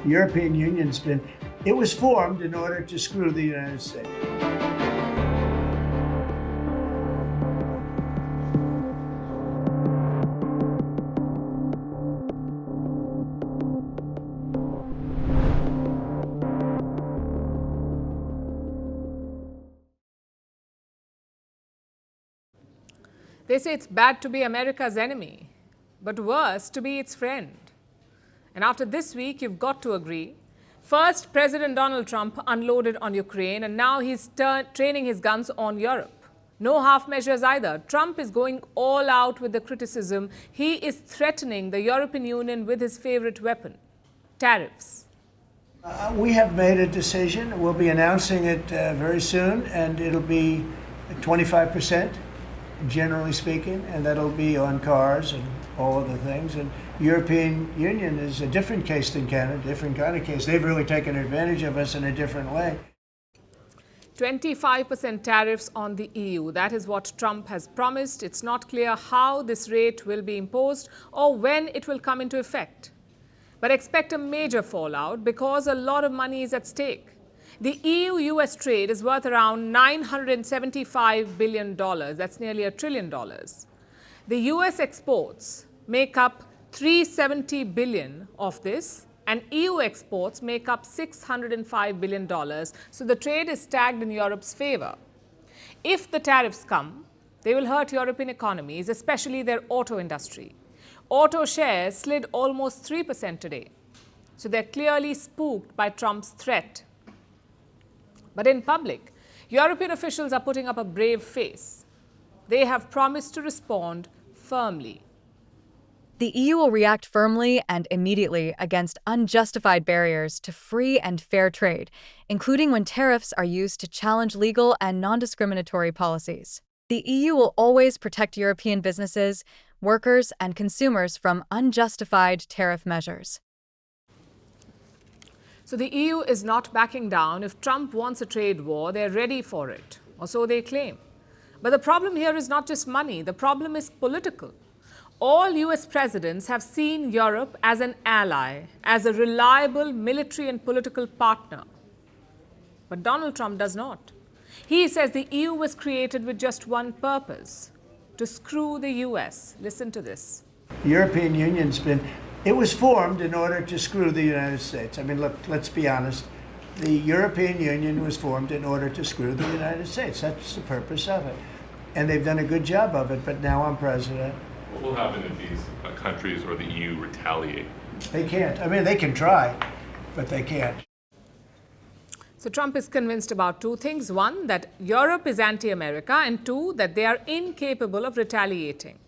European Union's it was formed in order to screw the United States. They say it's bad to be America's enemy, but worse to be its friend. And after this week, you've got to agree. First, President Donald Trump unloaded on Ukraine, and now he's training his guns on Europe. No half measures either. Trump is going all out with the criticism. He is threatening the European Union with his favorite weapon, tariffs. We have made a decision. We'll be announcing it very soon, and it'll be 25%. Generally speaking, and that'll be on cars and all other things. And European Union is a different case than Canada, different kind of case. They've really taken advantage of us in a different way. 25% tariffs on the EU. That is what Trump has promised. It's not clear how this rate will be imposed or when it will come into effect. But expect a major fallout because a lot of money is at stake. The EU-US trade is worth around $975 billion. That's nearly $1 trillion. The US exports make up $370 billion of this, and EU exports make up $605 billion. So the trade is stacked in Europe's favor. If the tariffs come, they will hurt European economies, especially their auto industry. Auto shares slid almost 3% today. So they're clearly spooked by Trump's threat. But in public, European officials are putting up a brave face. They have promised to respond firmly. The EU will react firmly and immediately against unjustified barriers to free and fair trade, including when tariffs are used to challenge legal and non-discriminatory policies. The EU will always protect European businesses, workers, and consumers from unjustified tariff measures. So the EU is not backing down. If Trump wants a trade war, they're ready for it, or so they claim. But the problem here is not just money. The problem is political. All US presidents have seen Europe as an ally, as a reliable military and political partner. But Donald Trump does not. He says the EU was created with just one purpose, to screw the US. Listen to this. The European Union's it was formed in order to screw the United States. I mean, look, let's be honest. The European Union was formed in order to screw the United States. That's the purpose of it. And they've done a good job of it, but now I'm president. What will happen if these countries or the EU retaliate? They can't. I mean, they can try, but they can't. So Trump is convinced about two things. One, that Europe is anti-America, and two, that they are incapable of retaliating.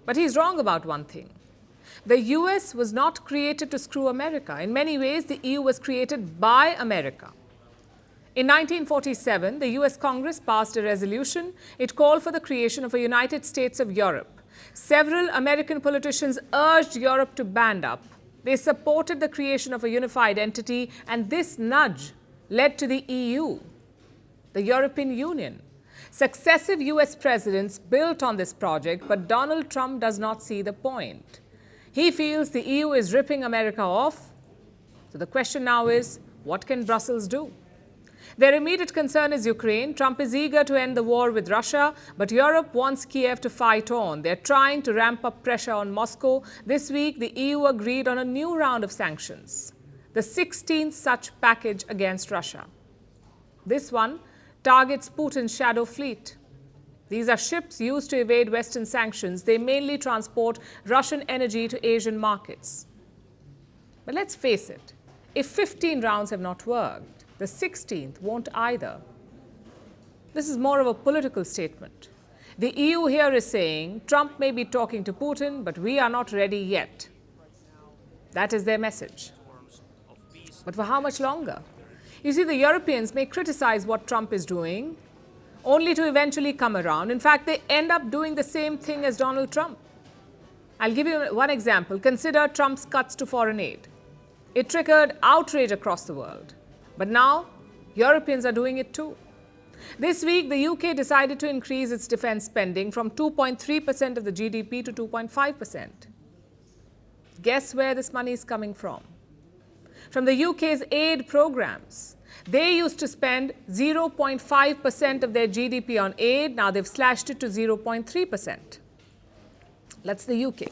But he's wrong about one thing. The US was not created to screw America. In many ways, the EU was created by America. In 1947, the US Congress passed a resolution. It called for the creation of a United States of Europe. Several American politicians urged Europe to band up. They supported the creation of a unified entity, and this nudge led to the EU, the European Union. Successive US presidents built on this project, but Donald Trump does not see the point. He feels the EU is ripping America off. So the question now is, what can Brussels do? Their immediate concern is Ukraine. Trump is eager to end the war with Russia, but Europe wants Kiev to fight on. They're trying to ramp up pressure on Moscow. This week, the EU agreed on a new round of sanctions, the 16th such package against Russia. This one targets Putin's shadow fleet. These are ships used to evade Western sanctions. They mainly transport Russian energy to Asian markets. But let's face it, if 15 rounds have not worked, the 16th won't either. This is more of a political statement. The EU here is saying Trump may be talking to Putin, but we are not ready yet. That is their message. But for how much longer? You see, the Europeans may criticize what Trump is doing, only to eventually come around. In fact, they end up doing the same thing as Donald Trump. I'll give you one example. Consider Trump's cuts to foreign aid. It triggered outrage across the world. But now, Europeans are doing it too. This week, the UK decided to increase its defense spending from 2.3% of the GDP to 2.5%. Guess where this money is coming from? from the UK's aid programs. They used to spend 0.5% of their GDP on aid. Now they've slashed it to 0.3%. That's the UK.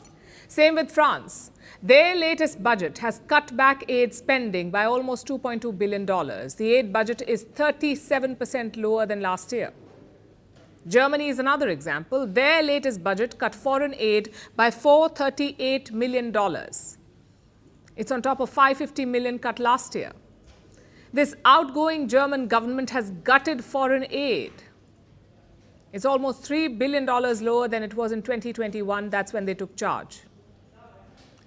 Same with France. Their latest budget has cut back aid spending by almost $2.2 billion. The aid budget is 37% lower than last year. Germany is another example. Their latest budget cut foreign aid by $438 million. It's on top of $550 million cut last year. This outgoing German government has gutted foreign aid. It's almost $3 billion lower than it was in 2021. That's when they took charge.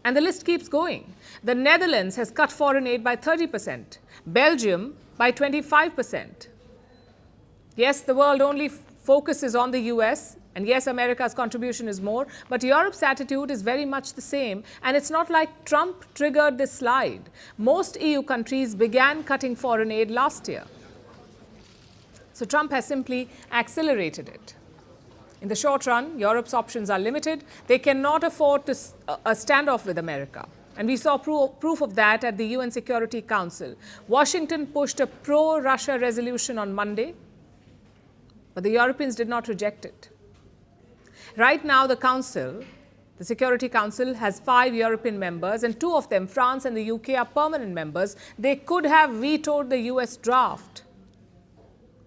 And the list keeps going. The Netherlands has cut foreign aid by 30%. Belgium by 25%. Yes, the world only focuses on the US, and yes, America's contribution is more, but Europe's attitude is very much the same, and it's not like Trump triggered this slide. Most EU countries began cutting foreign aid last year. So Trump has simply accelerated it. In the short run, Europe's options are limited. They cannot afford to a standoff with America. And we saw proof of that at the UN Security Council. Washington pushed a pro-Russia resolution on Monday, but the Europeans did not reject it. Right now, the Security Council, has 5 European members, and 2 of them, France and the UK, are permanent members. They could have vetoed the US draft,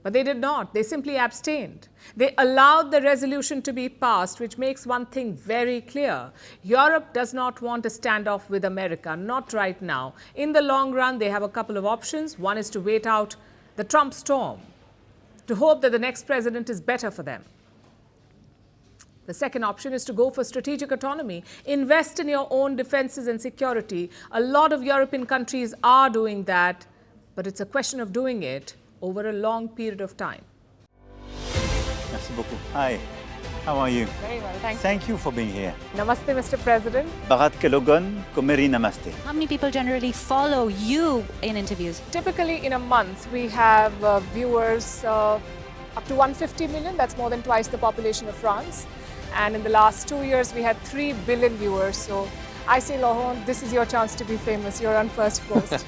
but they did not. They simply abstained. They allowed the resolution to be passed, which makes one thing very clear. Europe does not want a standoff with America, not right now. In the long run, they have a couple of options. One is to wait out the Trump storm, to hope that the next president is better for them. The second option is to go for strategic autonomy. Invest in your own defenses and security. A lot of European countries are doing that, but it's a question of doing it over a long period of time. Merci beaucoup. Hi, how are you? Very well, thank you. Thank you for being here. Namaste, Mr. President. Bharat Kelogan, Komeri Namaste. How many people generally follow you in interviews? Typically, in a month, we have viewers up to 150 million. That's more than twice the population of France. And in the last 2 years, we had 3 billion viewers. So I say, Laurent, this is your chance to be famous. You're on Firstpost.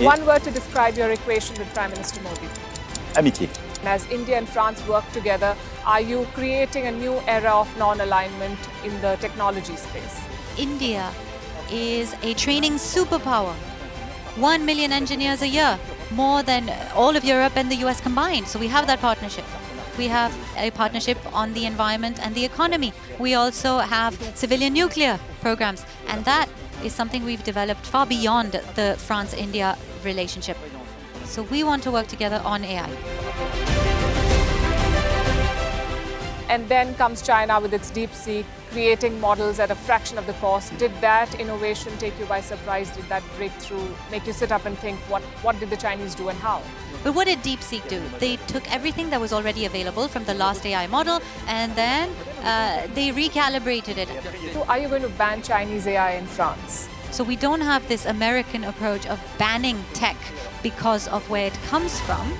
One word to describe your equation with Prime Minister Modi. Amitié. As India and France work together, are you creating a new era of non-alignment in the technology space? India is a training superpower. 1 million engineers a year, more than all of Europe and the US combined. So we have that partnership. We have a partnership on the environment and the economy. We also have civilian nuclear programs. And that is something we've developed far beyond the France-India relationship. So we want to work together on AI. And then comes China with its DeepSeek, creating models at a fraction of the cost. Did that innovation take you by surprise? Did that breakthrough make you sit up and think, what did the Chinese do and how? But what did DeepSeek do? They took everything that was already available from the last AI model and then they recalibrated it. So are you going to ban Chinese AI in France? So we don't have this American approach of banning tech because of where it comes from.